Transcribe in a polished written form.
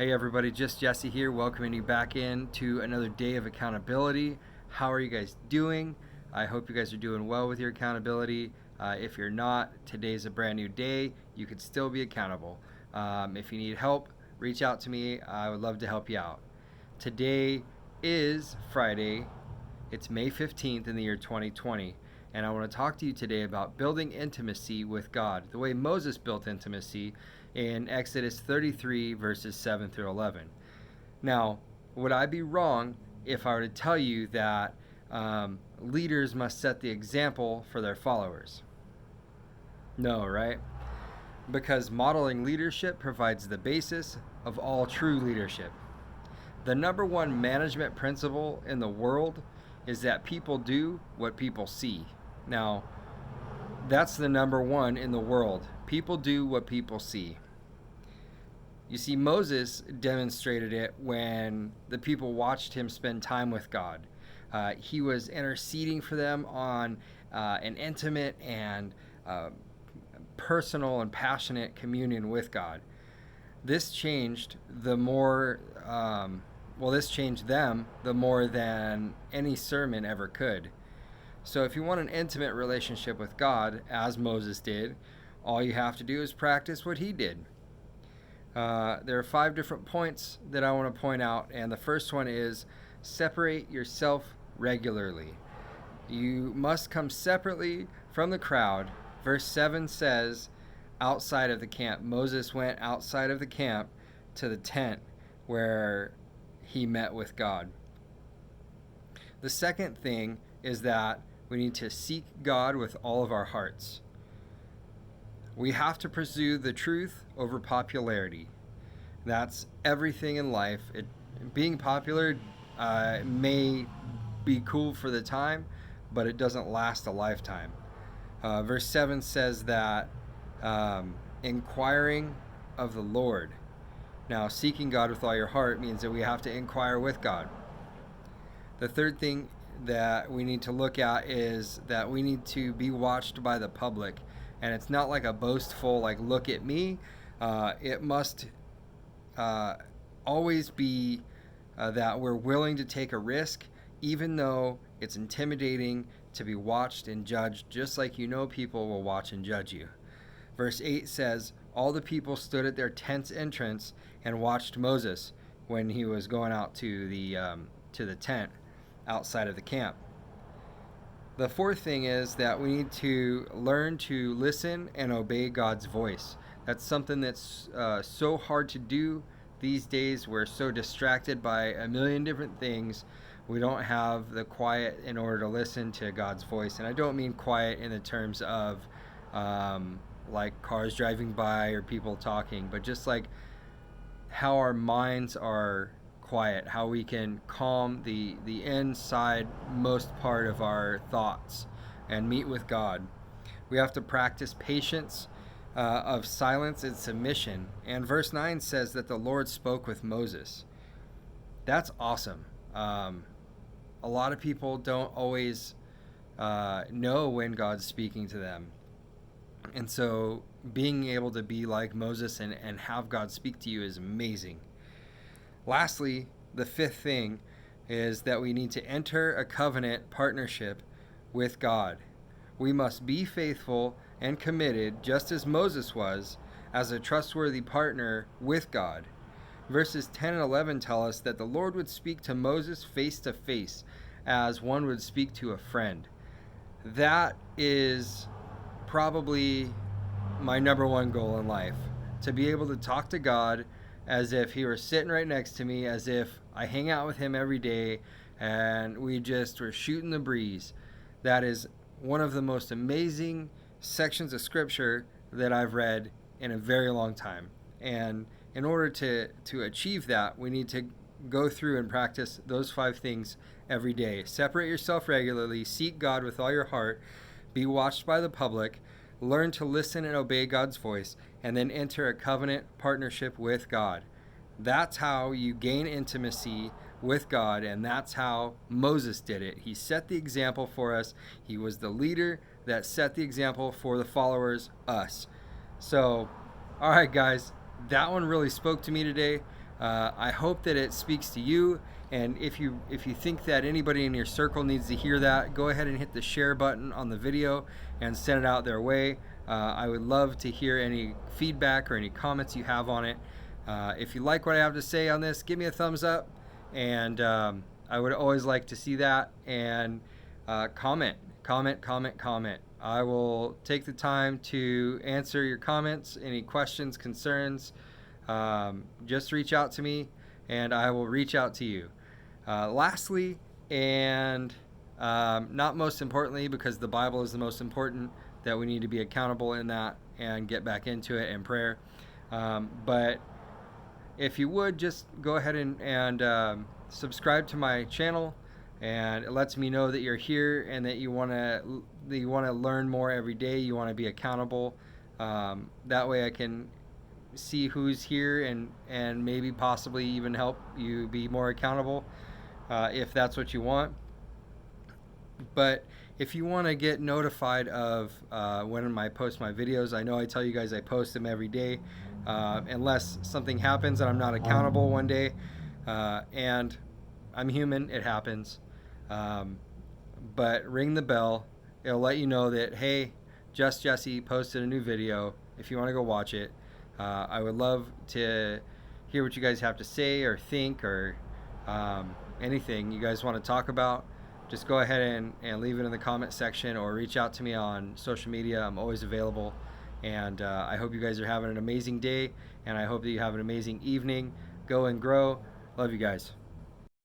Hey everybody, just Jesse here, welcoming you back in to another day of accountability. How are you guys doing? I hope you guys are doing well with your accountability. If you're not, today's a brand new day. You could still be accountable. If you need help, reach out to me. I would love to help you out. Today is Friday. It's May 15th in the year 2020. And I want to talk to you today about building intimacy with God, the way Moses built intimacy in Exodus 33, verses 7 through 11. Now, would I be wrong if I were to tell you that leaders must set the example for their followers? No, right? Because modeling leadership provides the basis of all true leadership. The number one management principle in the world is that people do what people see. Now, that's the number one in the world. People do what people see. You see, Moses demonstrated it when the people watched him spend time with God. He was interceding for them on an intimate and personal and passionate communion with God. This changed this changed them the more than any sermon ever could. So if you want an intimate relationship with God, as Moses did, all you have to do is practice what he did. There are 5 different points that I want to point out, and the first one is separate yourself regularly. You must come separately from the crowd. Verse 7 says, outside of the camp. Moses went outside of the camp to the tent where he met with God. The second thing is that we need to seek God with all of our hearts. We have to pursue the truth over popularity. That's everything in life. Being popular may be cool for the time, but it doesn't last a lifetime. Verse 7 says that inquiring of the Lord. Now, seeking God with all your heart means that we have to inquire with God. The third thing that we need to look at is that we need to be watched by the public. And it's not like a boastful, like, look at me. It must always be that we're willing to take a risk, even though it's intimidating to be watched and judged, just like people will watch and judge you. Verse 8 says, all the people stood at their tent's entrance and watched Moses when he was going out to the tent outside of the camp. The fourth thing is that we need to learn to listen and obey God's voice. That's something that's so hard to do these days. We're so distracted by a million different things. We don't have the quiet in order to listen to God's voice. And I don't mean quiet in the terms of like cars driving by or people talking, but just like how our minds are quiet, how we can calm the inside most part of our thoughts and meet with God. We have to practice patience of silence and submission. And verse 9 says that the Lord spoke with Moses. That's awesome. A lot of people don't always know when God's speaking to them. And so being able to be like Moses and have God speak to you is amazing. Lastly, the fifth thing is that we need to enter a covenant partnership with God. We must be faithful and committed, just as Moses was, as a trustworthy partner with God. Verses 10 and 11 tell us that the Lord would speak to Moses face to face, as one would speak to a friend. That is probably my number one goal in life, to be able to talk to God as if he were sitting right next to me, as if I hang out with him every day and we just were shooting the breeze. That is one of the most amazing sections of scripture that I've read in a very long time. And in order to achieve that, we need to go through and practice those 5 things every day. Separate yourself regularly, seek God with all your heart, be watched by the public, learn to listen and obey God's voice, and then enter a covenant partnership with God. That's how you gain intimacy with God, and that's how Moses did it. He set the example for us. He was the leader that set the example for the followers, us. So, all right, guys, that one really spoke to me today. I hope that it speaks to you. And if you think that anybody in your circle needs to hear that, go ahead and hit the share button on the video and send it out their way. I would love to hear any feedback or any comments you have on it. If you like what I have to say on this, give me a thumbs up, and I would always like to see that. And comment. I will take the time to answer your comments, any questions, concerns. Just reach out to me, and I will reach out to you. Lastly, and not most importantly, because the Bible is the most important, that we need to be accountable in that and get back into it in prayer. But if you would, just go ahead and subscribe to my channel, and it lets me know that you're here and that you want to learn more every day. You want to be accountable. That way I can see who's here and maybe possibly even help you be more accountable, if that's what you want. But if you want to get notified of when I post my videos, I know I tell you guys I post them every day, unless something happens and I'm not accountable one day, and I'm human, it happens. But ring the bell. It'll let you know that, hey, Just Jesse posted a new video if you want to go watch it. I would love to hear what you guys have to say or think, or anything you guys want to talk about. Just go ahead and leave it in the comment section, or reach out to me on social media. I'm always available. And I hope you guys are having an amazing day, and I hope that you have an amazing evening. Go and grow. Love you guys.